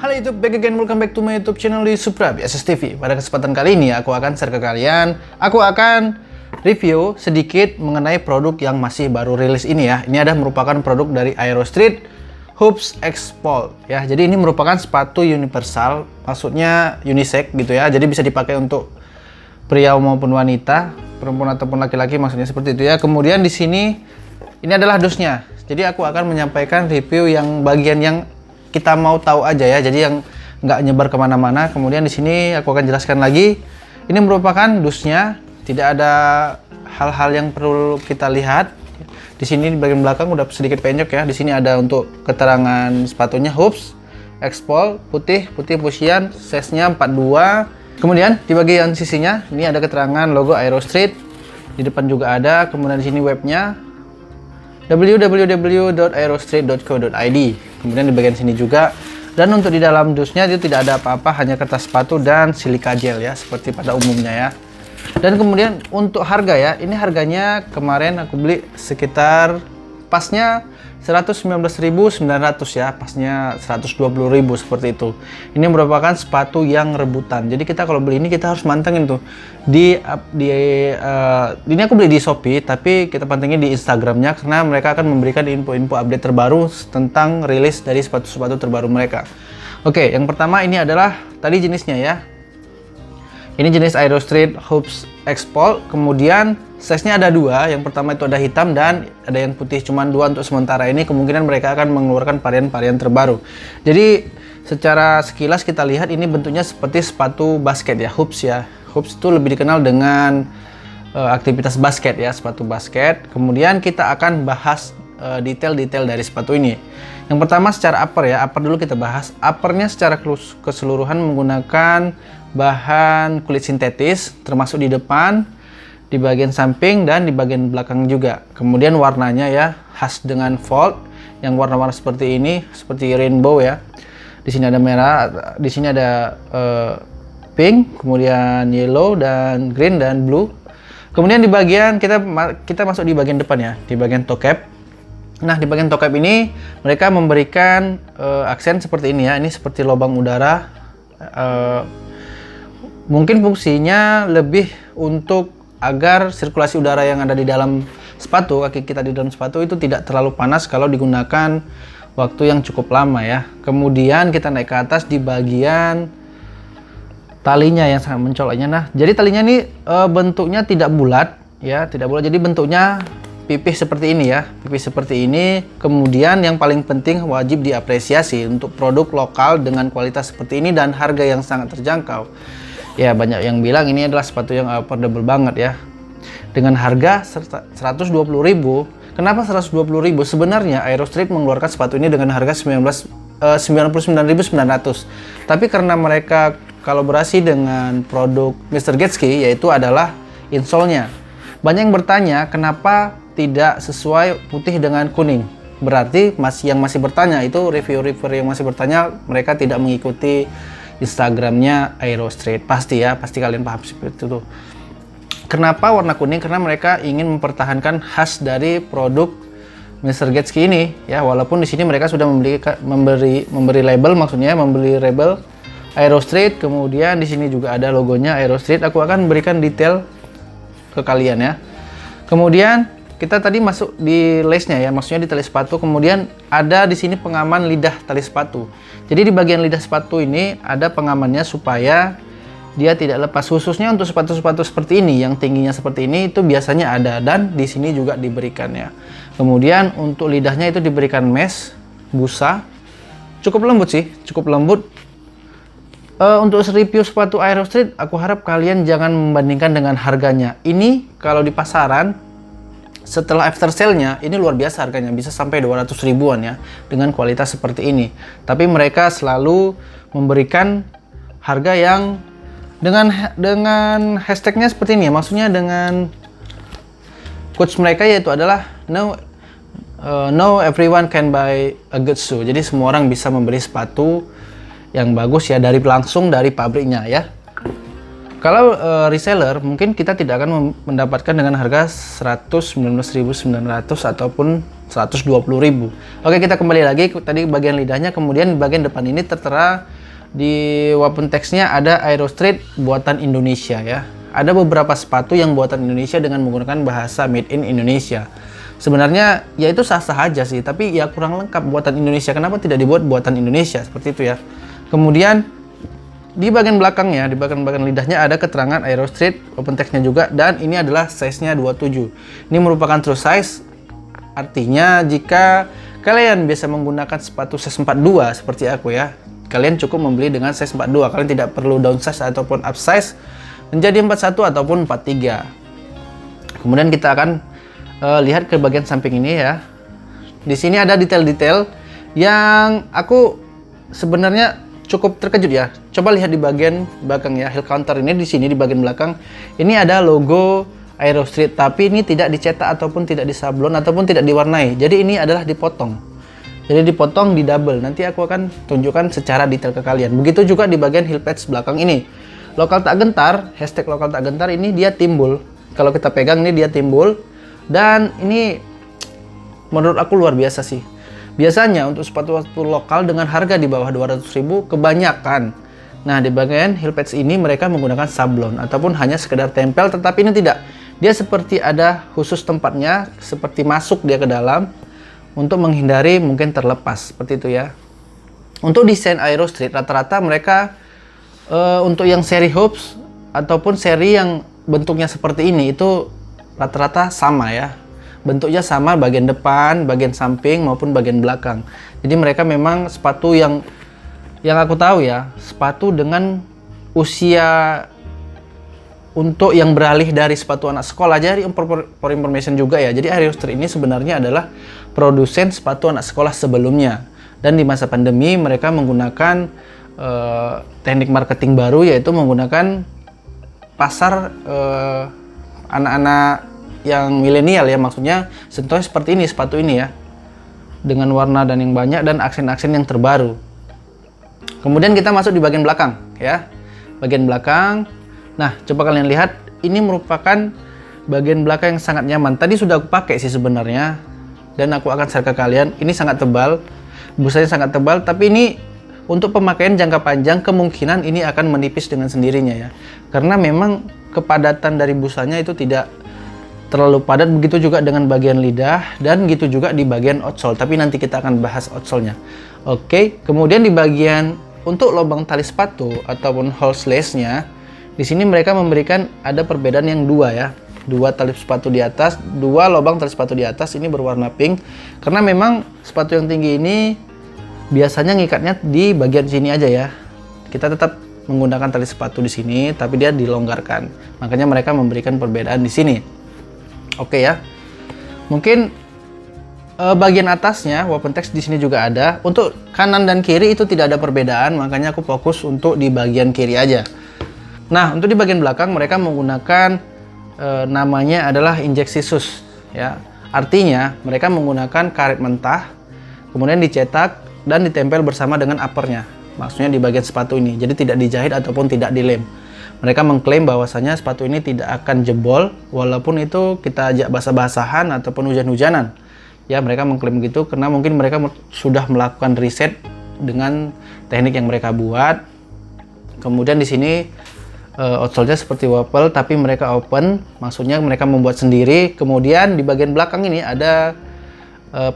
Halo YouTube, back again, welcome back to my YouTube channel di Supra SSTV. Pada kesempatan kali ini aku akan share ke kalian, aku akan review sedikit mengenai produk yang masih baru rilis ini ya. Ini adalah merupakan produk dari Aerostreet Hoops X Pole ya. Jadi ini merupakan sepatu universal, maksudnya unisex gitu ya. Jadi bisa dipakai untuk pria maupun wanita, perempuan ataupun laki-laki, maksudnya seperti itu ya. Kemudian di sini ini adalah dusnya. Jadi aku akan menyampaikan review yang bagian yang kita mau tahu aja ya, jadi yang nggak nyebar kemana-mana. Kemudian di sini aku akan jelaskan lagi, ini merupakan dusnya, tidak ada hal-hal yang perlu kita lihat. Di sini di bagian belakang udah sedikit penyok ya. Di sini ada untuk keterangan sepatunya Hoops X Pole, putih pusian, size-nya 42. Kemudian di bagian sisinya ini ada keterangan logo Aerostreet, di depan juga ada. Kemudian di sini webnya www.aerostreet.co.id. Kemudian di bagian sini juga, dan untuk di dalam dusnya itu tidak ada apa-apa, hanya kertas sepatu dan silika gel ya, seperti pada umumnya ya. Dan kemudian untuk harga ya, ini harganya kemarin aku beli sekitar pasnya 119.900 ya, pasnya 120.000 seperti itu. Ini merupakan sepatu yang rebutan. Jadi kita kalau beli ini kita harus mantengin tuh ini aku beli di Shopee, tapi kita pantengin di Instagramnya karena mereka akan memberikan info-info update terbaru tentang rilis dari sepatu-sepatu terbaru mereka. Oke, yang pertama ini adalah tadi jenisnya ya. Ini jenis Aerostreet Hoops X Pole, kemudian size-nya ada dua. Yang pertama itu ada hitam dan ada yang putih, cuman dua untuk sementara ini. Kemungkinan mereka akan mengeluarkan varian-varian terbaru. Jadi secara sekilas kita lihat ini bentuknya seperti sepatu basket ya, hoops ya. Hoops itu lebih dikenal dengan aktivitas basket ya, sepatu basket. Kemudian kita akan bahas detail-detail dari sepatu ini. Yang pertama secara upper ya, upper dulu kita bahas. Uppernya secara keseluruhan menggunakan bahan kulit sintetis, termasuk di depan, di bagian samping, dan di bagian belakang juga. Kemudian warnanya ya khas dengan fold, yang warna-warna seperti ini, seperti rainbow ya. Di sini ada merah, di sini ada pink, kemudian yellow dan green dan blue. Kemudian di bagian kita masuk di bagian depan ya, di bagian toe cap. Nah, di bagian toe cap ini mereka memberikan aksen seperti ini ya. Ini seperti lubang udara. Mungkin fungsinya lebih untuk agar sirkulasi udara yang ada di dalam sepatu, kaki kita di dalam sepatu itu tidak terlalu panas kalau digunakan waktu yang cukup lama ya. Kemudian kita naik ke atas di bagian talinya yang sangat mencoloknya. Nah, jadi talinya ini bentuknya tidak bulat ya, tidak bulat. Jadi bentuknya pipih seperti ini ya, pipih seperti ini. Kemudian yang paling penting wajib diapresiasi untuk produk lokal dengan kualitas seperti ini dan harga yang sangat terjangkau. Ya, banyak yang bilang ini adalah sepatu yang affordable banget ya. Dengan harga 120.000. Kenapa 120.000? Sebenarnya Aerostreet mengeluarkan sepatu ini dengan harga 99.900. Tapi karena mereka kolaborasi dengan produk Mr. Getski, yaitu adalah insole-nya. Banyak yang bertanya kenapa tidak sesuai putih dengan kuning. Berarti yang masih bertanya itu reviewer yang masih bertanya, mereka tidak mengikuti Instagramnya Aerostreet. Pasti ya, pasti kalian paham seperti itu. Kenapa warna kuning? Karena mereka ingin mempertahankan khas dari produk Mr. Getski ini ya, walaupun di sini mereka sudah memberi label, maksudnya membeli label Aerostreet. Kemudian di sini juga ada logonya Aerostreet. Aku akan berikan detail ke kalian ya. Kemudian kita tadi masuk di lace-nya ya, maksudnya di tali sepatu. Kemudian ada di sini pengaman lidah tali sepatu. Jadi di bagian lidah sepatu ini ada pengamannya supaya dia tidak lepas, khususnya untuk sepatu-sepatu seperti ini yang tingginya seperti ini itu biasanya ada, dan di sini juga diberikan ya. Kemudian untuk lidahnya itu diberikan mesh busa, cukup lembut sih, cukup lembut. Untuk review sepatu Aerostreet, aku harap kalian jangan membandingkan dengan harganya. Ini kalau di pasaran setelah after sale-nya ini luar biasa harganya, bisa sampai 200 ribuan ya dengan kualitas seperti ini. Tapi mereka selalu memberikan harga yang dengan hashtagnya seperti ini ya, maksudnya dengan quotes mereka yaitu adalah no everyone can buy a good shoe. Jadi semua orang bisa membeli sepatu yang bagus ya, langsung dari pabriknya ya. Kalau reseller mungkin kita tidak akan mendapatkan dengan harga 119.900 ataupun 120.000. Oke, kita kembali lagi tadi bagian lidahnya, kemudian bagian depan ini tertera Di weapon text-nya ada Aerostreet buatan Indonesia ya. Ada beberapa sepatu yang buatan Indonesia dengan menggunakan bahasa made in Indonesia. Sebenarnya ya itu sah-sah aja sih, tapi ya kurang lengkap buatan Indonesia. Kenapa tidak dibuat buatan Indonesia seperti itu ya? Kemudian di bagian belakangnya, di bagian lidahnya ada keterangan Aerostreet, weapon text-nya juga, dan ini adalah size-nya 27. Ini merupakan true size, artinya jika kalian biasa menggunakan sepatu size 42 seperti aku ya, kalian cukup membeli dengan size 42. Kalian tidak perlu downsize ataupun upsize menjadi 41 ataupun 43. Kemudian kita akan lihat ke bagian samping ini ya. Di sini ada detail-detail yang aku sebenarnya cukup terkejut ya. Coba lihat di bagian belakang ya, heel counter ini di sini di bagian belakang. Ini ada logo Aerostreet, tapi ini tidak dicetak ataupun tidak disablon ataupun tidak diwarnai. Jadi ini adalah dipotong. Jadi dipotong di double. Nanti aku akan tunjukkan secara detail ke kalian. Begitu juga di bagian heel pads belakang ini. Lokal tak gentar, hashtag lokal tak gentar ini dia timbul. Kalau kita pegang ini dia timbul. Dan ini menurut aku luar biasa sih. Biasanya untuk sepatu-sepatu lokal dengan harga di bawah 200.000 kebanyakan. Nah, di bagian heel pads ini mereka menggunakan sablon ataupun hanya sekedar tempel, tetapi ini tidak. Dia seperti ada khusus tempatnya, seperti masuk dia ke dalam untuk menghindari mungkin terlepas seperti itu ya. Untuk desain Aerostreet rata-rata mereka untuk yang seri hoops ataupun seri yang bentuknya seperti ini itu rata-rata sama ya. Bentuknya sama bagian depan, bagian samping maupun bagian belakang. Jadi mereka memang sepatu yang aku tahu ya, sepatu dengan usia untuk yang beralih dari sepatu anak sekolah. Jadi for information juga ya. Jadi Aerostreet ini sebenarnya adalah produsen sepatu anak sekolah sebelumnya. Dan di masa pandemi mereka menggunakan teknik marketing baru, yaitu menggunakan pasar anak-anak yang milenial ya, maksudnya sentuhnya seperti ini sepatu ini ya, dengan warna dan yang banyak dan aksen-aksen yang terbaru. Kemudian kita masuk di bagian belakang ya, bagian belakang. Nah, coba kalian lihat, ini merupakan bagian belakang yang sangat nyaman. Tadi sudah aku pakai sih sebenarnya, dan aku akan share ke kalian. Ini sangat tebal, busanya sangat tebal, tapi ini untuk pemakaian jangka panjang kemungkinan ini akan menipis dengan sendirinya ya, karena memang kepadatan dari busanya itu tidak terlalu padat. Begitu juga dengan bagian lidah dan gitu juga di bagian outsole, tapi nanti kita akan bahas outsole-nya. Oke, kemudian di bagian untuk lubang tali sepatu ataupun hole lace-nya, di sini mereka memberikan ada perbedaan yang dua ya. Dua tali sepatu di atas, dua lubang tali sepatu di atas ini berwarna pink, karena memang sepatu yang tinggi ini biasanya ngikatnya di bagian sini aja ya. Kita tetap menggunakan tali sepatu di sini, tapi dia dilonggarkan. Makanya mereka memberikan perbedaan di sini. Oke ya, mungkin bagian atasnya weapon text di sini juga ada. Untuk kanan dan kiri itu tidak ada perbedaan, makanya aku fokus untuk di bagian kiri aja. Nah, untuk di bagian belakang mereka menggunakan namanya adalah injeksi sus ya. Artinya mereka menggunakan karet mentah, kemudian dicetak dan ditempel bersama dengan uppernya. Maksudnya di bagian sepatu ini, jadi tidak dijahit ataupun tidak dilem. Mereka mengklaim bahwasanya sepatu ini tidak akan jebol walaupun itu kita ajak basah-basahan ataupun hujan-hujanan. Ya, mereka mengklaim begitu karena mungkin mereka sudah melakukan riset dengan teknik yang mereka buat. Kemudian di sini outsole-nya seperti waffle tapi mereka open, maksudnya mereka membuat sendiri. Kemudian di bagian belakang ini ada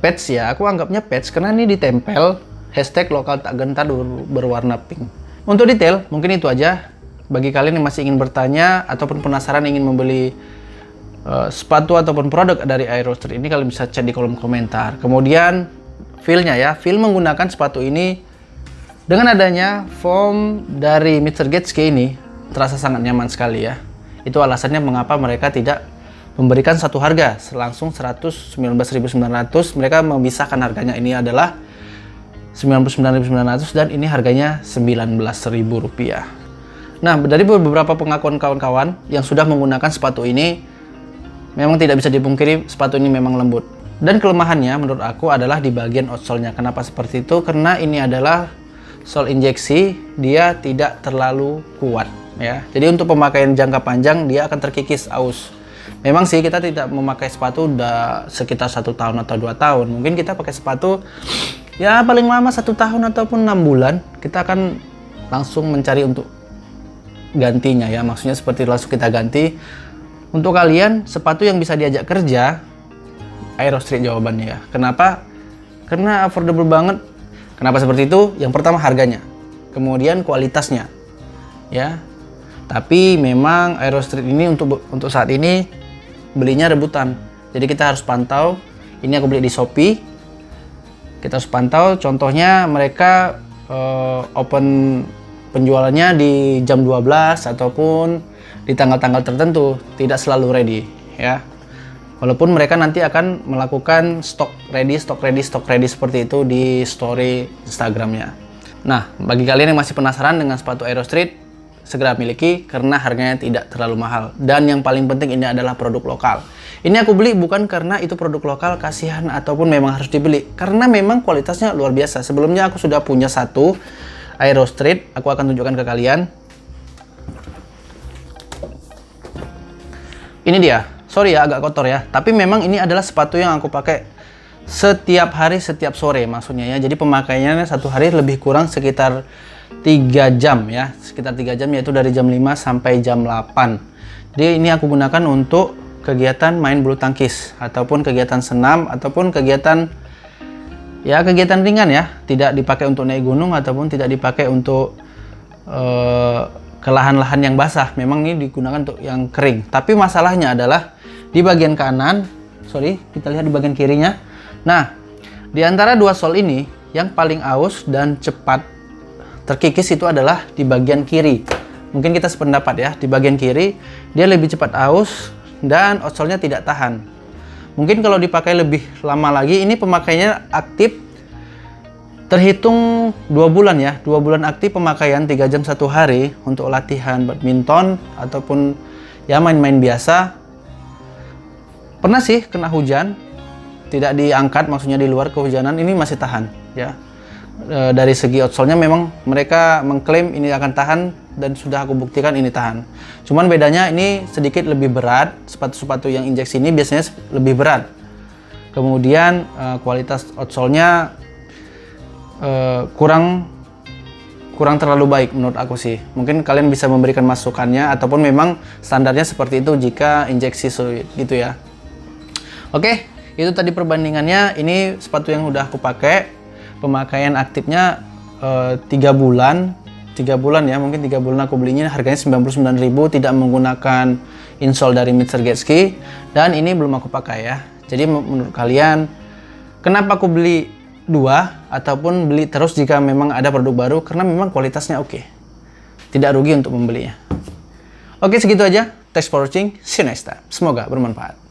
patch ya. Aku anggapnya patch karena ini ditempel hashtag lokal tak gentar berwarna pink. Untuk detail mungkin itu aja. Bagi kalian yang masih ingin bertanya ataupun penasaran ingin membeli sepatu ataupun produk dari Aerostreet ini, kalian bisa chat di kolom komentar. Kemudian feel-nya ya, feel menggunakan sepatu ini dengan adanya foam dari Mr. Getske ini terasa sangat nyaman sekali ya. Itu alasannya mengapa mereka tidak memberikan satu harga langsung 119.900. Mereka memisahkan harganya, ini adalah 99.900 dan ini harganya Rp19.000. Nah, dari beberapa pengakuan kawan-kawan yang sudah menggunakan sepatu ini, memang tidak bisa dipungkiri sepatu ini memang lembut. Dan kelemahannya menurut aku adalah di bagian outsole-nya. Kenapa seperti itu? Karena ini adalah sole injeksi, dia tidak terlalu kuat ya. Jadi untuk pemakaian jangka panjang dia akan terkikis aus. Memang sih kita tidak memakai sepatu udah sekitar 1 tahun atau 2 tahun. Mungkin kita pakai sepatu ya paling lama 1 tahun ataupun 6 bulan. Kita akan langsung mencari untuk gantinya ya, maksudnya seperti langsung kita ganti. Untuk kalian sepatu yang bisa diajak kerja, Aerostreet jawabannya ya. Kenapa? Karena affordable banget. Kenapa seperti itu? Yang pertama harganya, kemudian kualitasnya ya. Tapi memang Aerostreet ini untuk saat ini belinya rebutan, jadi kita harus pantau. Ini aku beli di Shopee, kita harus pantau. Contohnya mereka open penjualannya di jam 12 ataupun di tanggal-tanggal tertentu, tidak selalu ready ya. Walaupun mereka nanti akan melakukan stok ready seperti itu di story Instagramnya. Nah, bagi kalian yang masih penasaran dengan sepatu Aerostreet, segera miliki karena harganya tidak terlalu mahal. Dan yang paling penting ini adalah produk lokal. Ini aku beli bukan karena itu produk lokal kasihan ataupun memang harus dibeli, karena memang kualitasnya luar biasa. Sebelumnya aku sudah punya satu Aerostreet, aku akan tunjukkan ke kalian. Ini dia. Sorry ya agak kotor ya, tapi memang ini adalah sepatu yang aku pakai setiap hari, setiap sore maksudnya ya. Jadi pemakaiannya satu hari lebih kurang sekitar 3 jam ya, sekitar 3 jam, yaitu dari jam 5 sampai jam 8. Jadi ini aku gunakan untuk kegiatan main bulu tangkis ataupun kegiatan senam ataupun kegiatan ringan ya, tidak dipakai untuk naik gunung ataupun tidak dipakai untuk ke lahan-lahan yang basah. Memang ini digunakan untuk yang kering. Tapi masalahnya adalah di bagian kanan, kita lihat di bagian kirinya. Nah, di antara dua sol ini yang paling aus dan cepat terkikis itu adalah di bagian kiri. Mungkin kita sependapat ya, di bagian kiri dia lebih cepat aus dan outsolnya tidak tahan. Mungkin kalau dipakai lebih lama lagi, ini pemakaiannya aktif terhitung 2 bulan ya, 2 bulan aktif pemakaian, 3 jam satu hari untuk latihan badminton ataupun ya main-main biasa. Pernah sih kena hujan, tidak diangkat, maksudnya di luar kehujanan, ini masih tahan ya. Dari segi outsolnya memang mereka mengklaim ini akan tahan dan sudah aku buktikan ini tahan. Cuman bedanya ini sedikit lebih berat, sepatu-sepatu yang injeksi ini biasanya lebih berat. Kemudian kualitas outsolnya kurang terlalu baik menurut aku sih. Mungkin kalian bisa memberikan masukannya ataupun memang standarnya seperti itu jika injeksi gitu ya. Oke, itu tadi perbandingannya. Ini sepatu yang udah aku pakai. Pemakaian aktifnya 3 bulan ya, mungkin 3 bulan aku belinya, harganya 99.000, tidak menggunakan insole dari Mr. Getski, dan ini belum aku pakai ya. Jadi menurut kalian kenapa aku beli 2 ataupun beli terus jika memang ada produk baru? Karena memang kualitasnya oke, tidak rugi untuk membelinya. Oke, segitu aja. Thanks for watching, see you next time. Semoga bermanfaat.